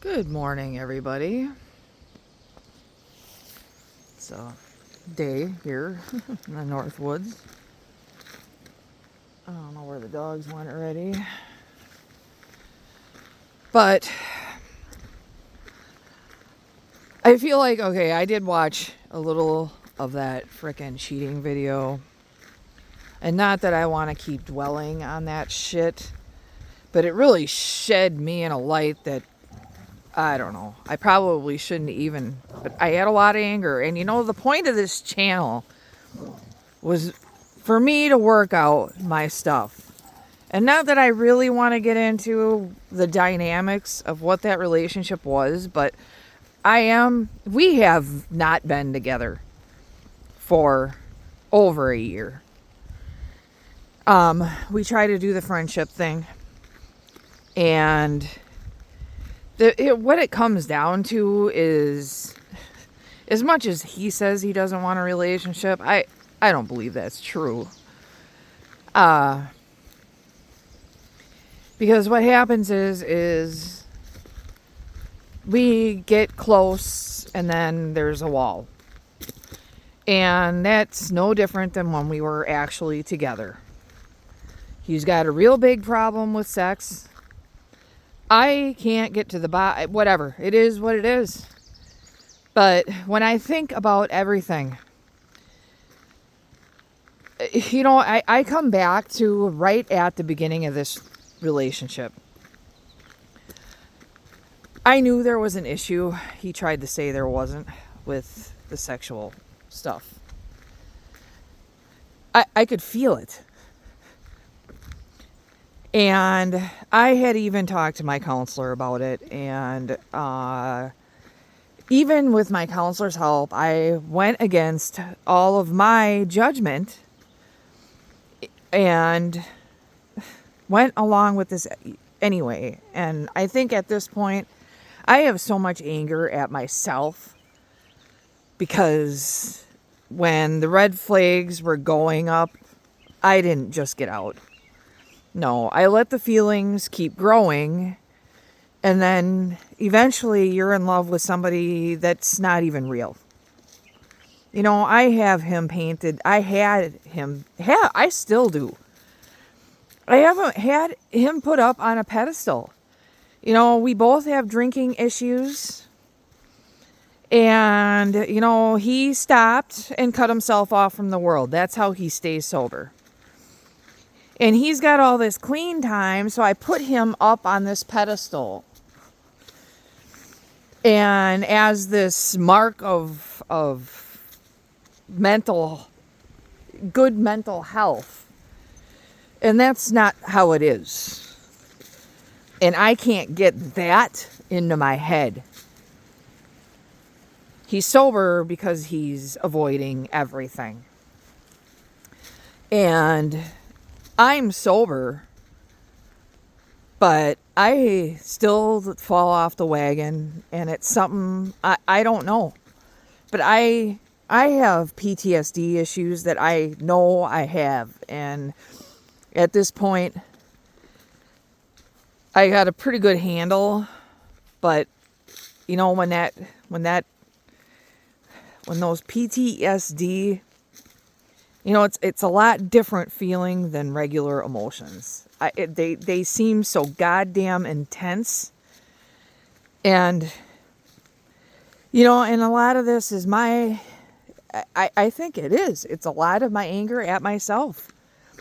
Good morning, everybody. It's a day here in the North Woods. I don't know where the dogs went already. But I feel like, okay, I did watch a little of that frickin' cheating video. And not that I want to keep dwelling on that shit, but it really shed me in a light that I don't know. I probably shouldn't even, but I had a lot of anger. And the point of this channel was for me to work out my stuff. And not that I really want to get into the dynamics of what that relationship was, but we have not been together for over a year. We try to do the friendship thing. And what it comes down to is, as much as he says he doesn't want a relationship, I don't believe that's true. Because what happens is we get close and then there's a wall. And that's no different than when we were actually together. He's got a real big problem with sex. I can't get to the bottom. Whatever. It is what it is. But when I think about everything, I come back to right at the beginning of this relationship. I knew there was an issue. He tried to say there wasn't with the sexual stuff. I could feel it. And I had even talked to my counselor about it. And even with my counselor's help, I went against all of my judgment and went along with this anyway. And I think at this point, I have so much anger at myself because when the red flags were going up, I didn't just get out. No, I let the feelings keep growing, and then eventually you're in love with somebody that's not even real. I have him painted. I still do. I haven't had him put up on a pedestal. We both have drinking issues. And, he stopped and cut himself off from the world. That's how he stays sober. And he's got all this clean time, so I put him up on this pedestal. And as this mark of good mental health. And that's not how it is. And I can't get that into my head. He's sober because he's avoiding everything. And I'm sober, but I still fall off the wagon, and it's something I don't know. But I have PTSD issues that I know I have, and at this point, I got a pretty good handle. But when those PTSD, it's a lot different feeling than regular emotions. They seem so goddamn intense. And, and a lot of this is I think it is. It's a lot of my anger at myself.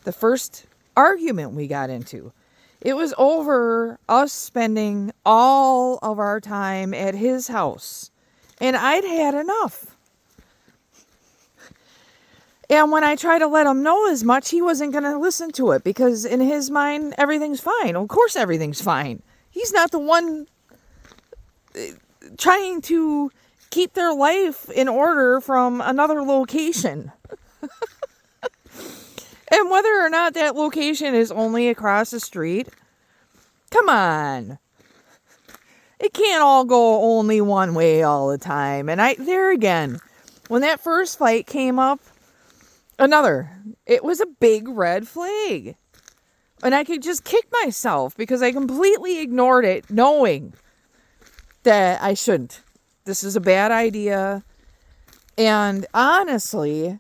The first argument we got into, it was over us spending all of our time at his house. And I'd had enough. And when I tried to let him know as much, he wasn't going to listen to it because in his mind, everything's fine. Of course, everything's fine. He's not the one trying to keep their life in order from another location. And whether or not that location is only across the street, come on. It can't all go only one way all the time. And there again, when that first fight came up, it was a big red flag. And I could just kick myself because I completely ignored it, knowing that I shouldn't. This is a bad idea. And honestly,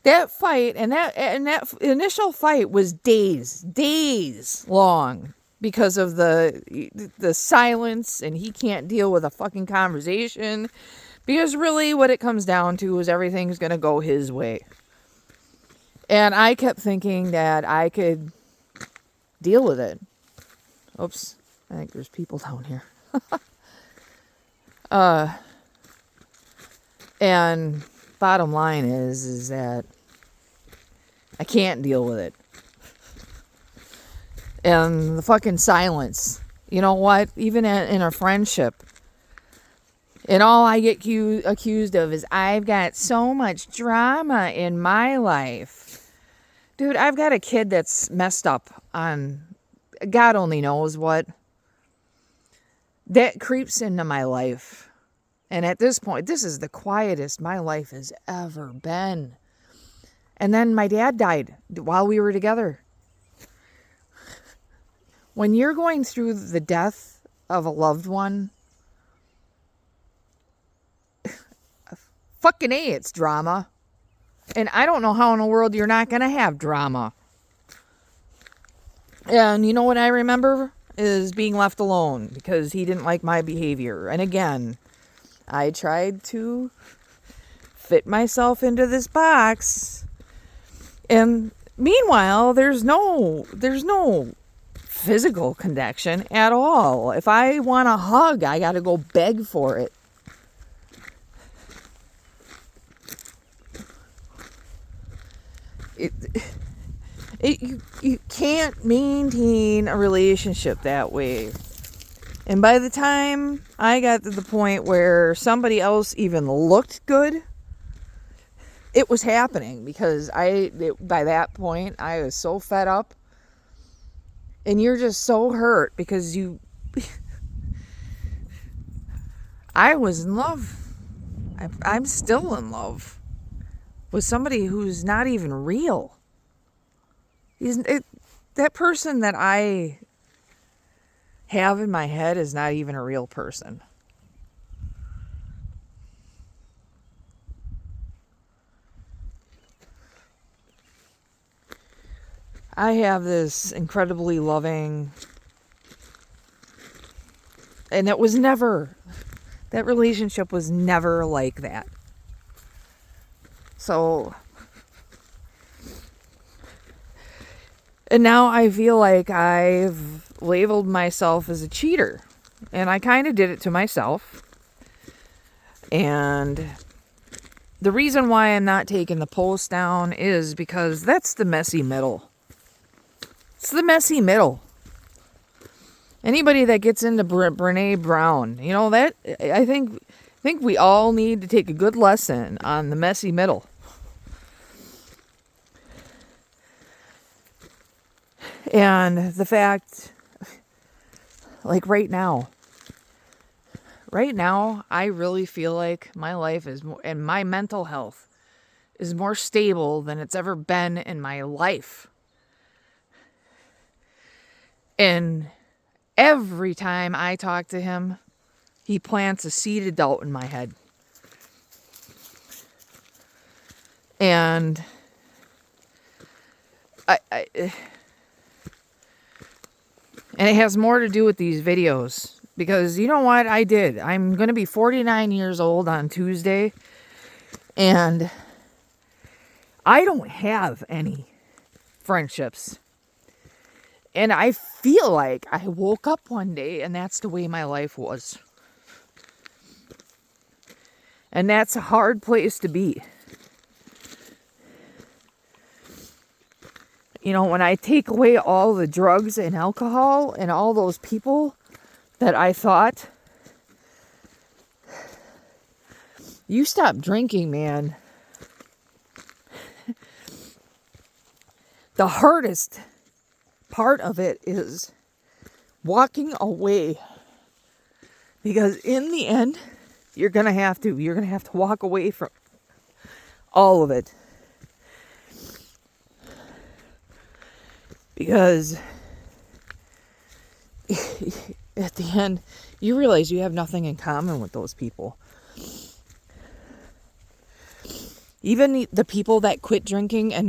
that fight and that initial fight was days long because of the silence, and he can't deal with a fucking conversation, because really what it comes down to is everything's going to go his way. And I kept thinking that I could deal with it. Oops, I think there's people down here. And bottom line is that I can't deal with it. And the fucking silence. You know what? Even in a friendship, and all I get accused of is I've got so much drama in my life. Dude, I've got a kid that's messed up on God only knows what. That creeps into my life. And at this point, this is the quietest my life has ever been. And then my dad died while we were together. When you're going through the death of a loved one, fucking A, it's drama. And I don't know how in the world you're not going to have drama. And you know what I remember is being left alone because he didn't like my behavior. And again, I tried to fit myself into this box. And meanwhile, there's no physical connection at all. If I want a hug, I got to go beg for it. You can't maintain a relationship that way. And by the time I got to the point where somebody else even looked good, it was happening because by that point I was so fed up. And you're just so hurt because I was in love. I'm still in love with somebody who's not even real. That person that I have in my head is not even a real person. I have this incredibly loving, and that relationship was never like that. So, and now I feel like I've labeled myself as a cheater. And I kind of did it to myself. And the reason why I'm not taking the post down is because that's the messy middle. It's the messy middle. Anybody that gets into Brene Brown, you know, that I think we all need to take a good lesson on the messy middle. And the fact, like right now, I really feel like my life is more, and my mental health is more stable than it's ever been in my life. And every time I talk to him, he plants a seed of doubt in my head. And and it has more to do with these videos. Because you know what I did? I'm going to be 49 years old on Tuesday. And I don't have any friendships. And I feel like I woke up one day and that's the way my life was. And that's a hard place to be. You know, when I take away all the drugs and alcohol and all those people that I thought, you stop drinking, man. The hardest part of it is walking away, because in the end you're gonna have to walk away from all of it, because at the end, you realize you have nothing in common with those people. Even the people that quit drinking and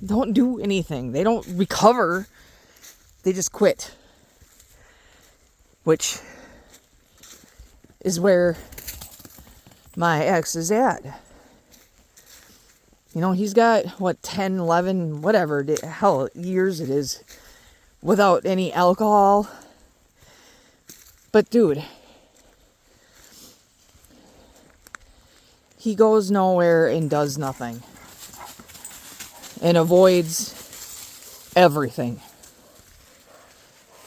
don't do anything. They don't recover. They just quit. Which is where my ex is at. You know, he's got, 10, 11, whatever, hell, years it is, without any alcohol. But dude, he goes nowhere and does nothing. And avoids everything.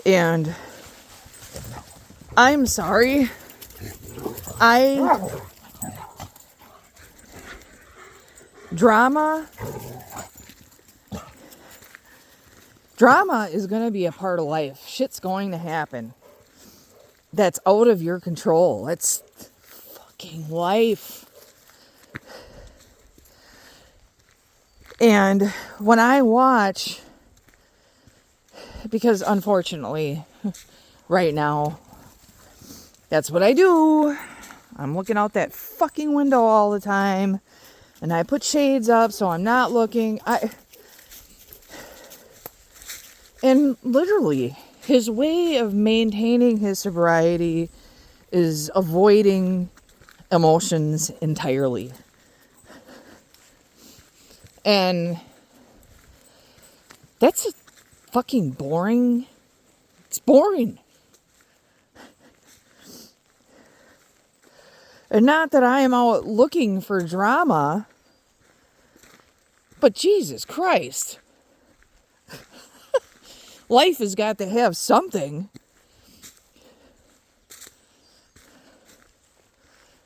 And I'm sorry. Drama is going to be a part of life. Shit's going to happen. That's out of your control. That's fucking life. And when I watch, because unfortunately, right now, that's what I do. I'm looking out that fucking window all the time. And I put shades up so I'm not looking. And literally, his way of maintaining his sobriety is avoiding emotions entirely. And that's fucking boring. It's boring. And not that I am out looking for drama, but Jesus Christ. Life has got to have something.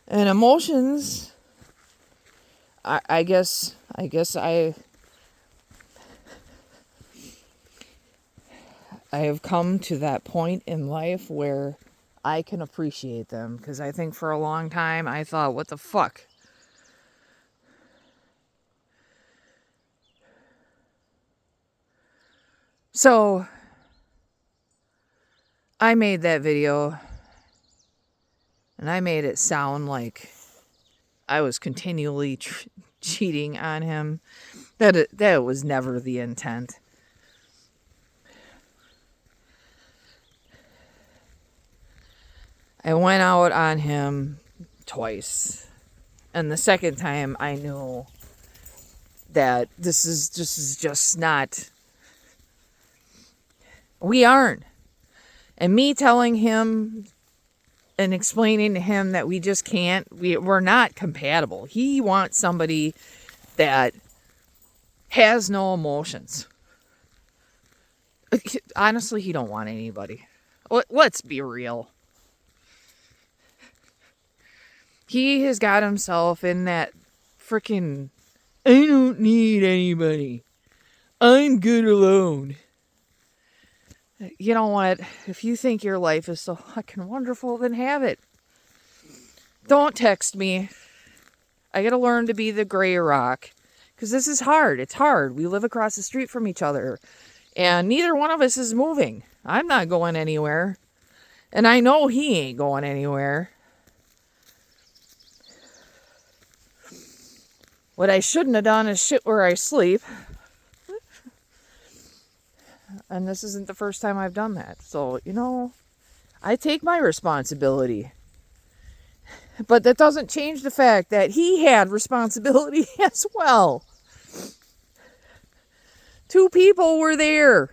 And emotions, I guess I have come to that point in life where I can appreciate them. Because I think for a long time I thought, what the fuck? So I made that video and I made it sound like I was continually cheating on him. That was never the intent. I went out on him twice. And the second time I knew that this is just not, we aren't. And me telling him and explaining to him that we just can't, we're not compatible. He wants somebody that has no emotions. Honestly, he don't want anybody. Let's be real. He has got himself in that freaking, I don't need anybody. I'm good alone. You know what? If you think your life is so fucking wonderful, then have it. Don't text me. I gotta learn to be the gray rock. Because this is hard. It's hard. We live across the street from each other. And neither one of us is moving. I'm not going anywhere. And I know he ain't going anywhere. What I shouldn't have done is shit where I sleep. And this isn't the first time I've done that. So, I take my responsibility. But that doesn't change the fact that he had responsibility as well. 2 people were there.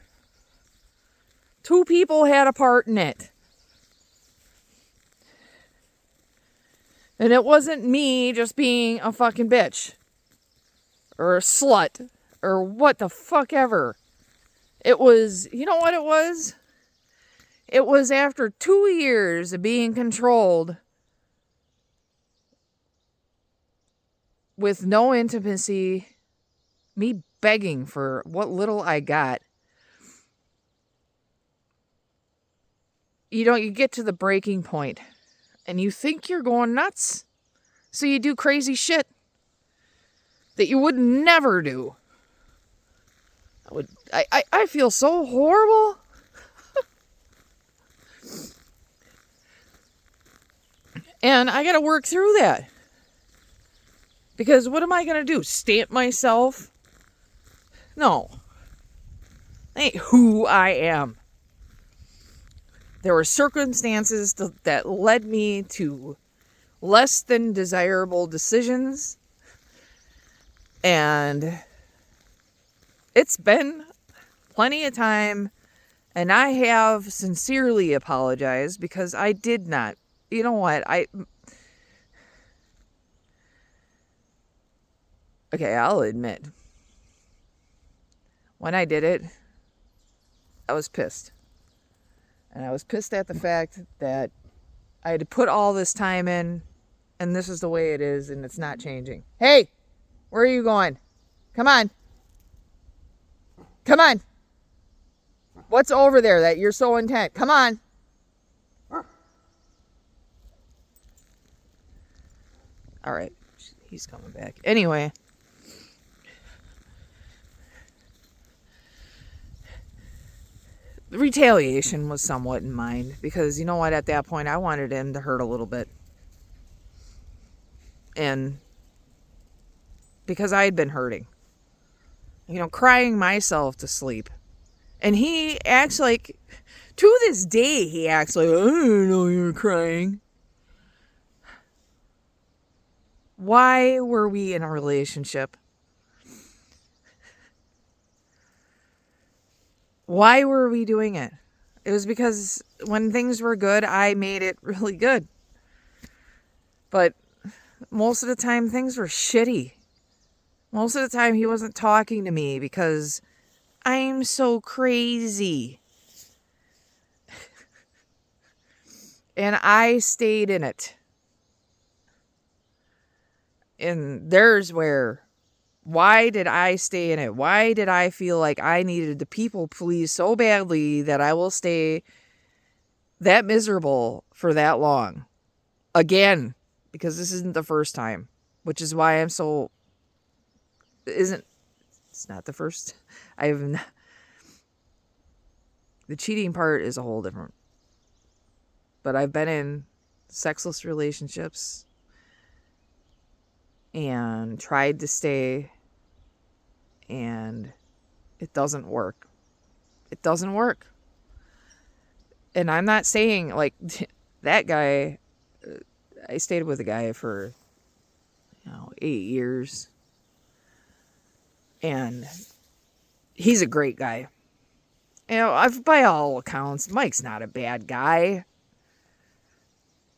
2 people had a part in it. And it wasn't me just being a fucking bitch. Or a slut. Or what the fuck ever. It was, you know what it was? It was after 2 years of being controlled with no intimacy, me begging for what little I got. You get to the breaking point and you think you're going nuts. So you do crazy shit that you would never do. I feel so horrible. And I got to work through that. Because what am I going to do? Stamp myself? No. That ain't who I am. There were circumstances that led me to less than desirable decisions. And it's been plenty of time. And I have sincerely apologized because I did not. You know what? Okay, I'll admit. When I did it, I was pissed. And I was pissed at the fact that I had to put all this time in, and this is the way it is, and it's not changing. Hey, where are you going? Come on. Come on. What's over there that you're so intent? Come on. All right. He's coming back. Anyway. The retaliation was somewhat in mind because, you know what, at that point I wanted him to hurt a little bit. And because I had been hurting. You know, crying myself to sleep. And he acts like, to this day, he acts like, I didn't know you were crying. Why were we in a relationship? Why were we doing it? It was because when things were good, I made it really good. But most of the time, things were shitty. Most of the time, he wasn't talking to me because I'm so crazy. And I stayed in it. And there's where, why did I stay in it? Why did I feel like I needed to people please so badly that I will stay that miserable for that long? Again, because this isn't the first time, which is why I'm so, it's not the first. The cheating part is a whole different. But I've been in sexless relationships and tried to stay, and it doesn't work. It doesn't work. And I'm not saying, like, that guy, I stayed with a guy for, 8 years. And he's a great guy. By all accounts, Mike's not a bad guy.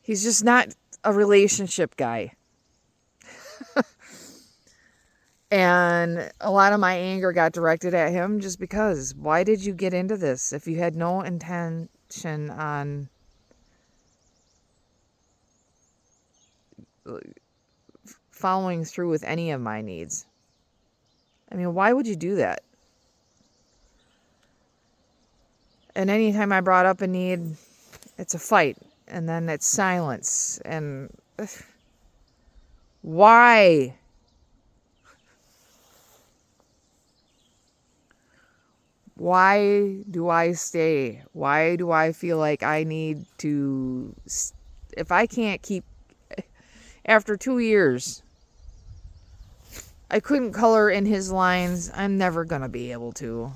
He's just not a relationship guy. And a lot of my anger got directed at him just because. Why did you get into this if you had no intention on following through with any of my needs? I mean, why would you do that? And anytime I brought up a need, it's a fight. And then it's silence. And why? Why do I stay? Why do I feel like I need to, if I can't keep, after 2 years, I couldn't color in his lines, I'm never going to be able to.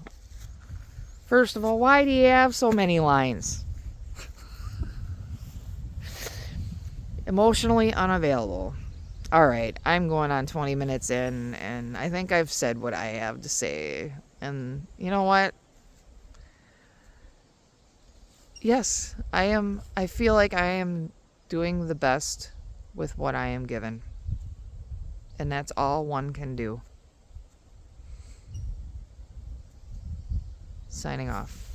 First of all, why do you have so many lines? Emotionally unavailable. All right, I'm going on 20 minutes in, and I think I've said what I have to say. And you know what? Yes, I feel like I am doing the best with what I am given. And that's all one can do. Signing off.